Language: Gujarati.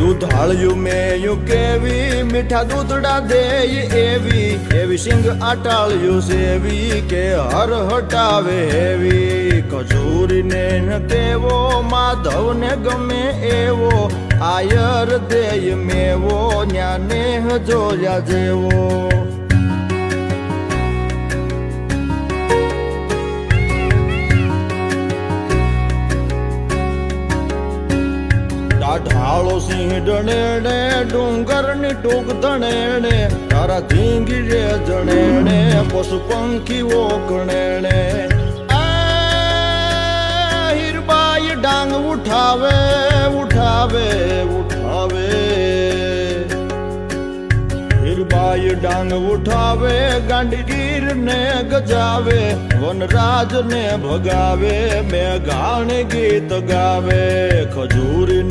દૂધાળ્યું મેયું કેવી મીઠા દૂધડા દેય એવી એવી સિંગ આટાળ્યું સેવી કે હર હટાવે એવી ખજૂરીને ન કેવો માધવને ગમે એવો આયર દેય મેવો ન્યાને જોયા જેવો ઢાળો સિંહ ડણેણે ડુંગરની ટૂંક ધણેણે તારા ધીંગી રે જણેણે પશુ પંખીઓ ગણેણે હીરબાઈ ડાંગ ઉઠાવે ઉઠાવે ઉઠાવે હીરબાઈ ડાંગ ઉઠાવે ગાંડીગીર ને ગજાવે વનરાજ ને ભગાવે મેઘાણ ગીત ગાવે ખજૂરી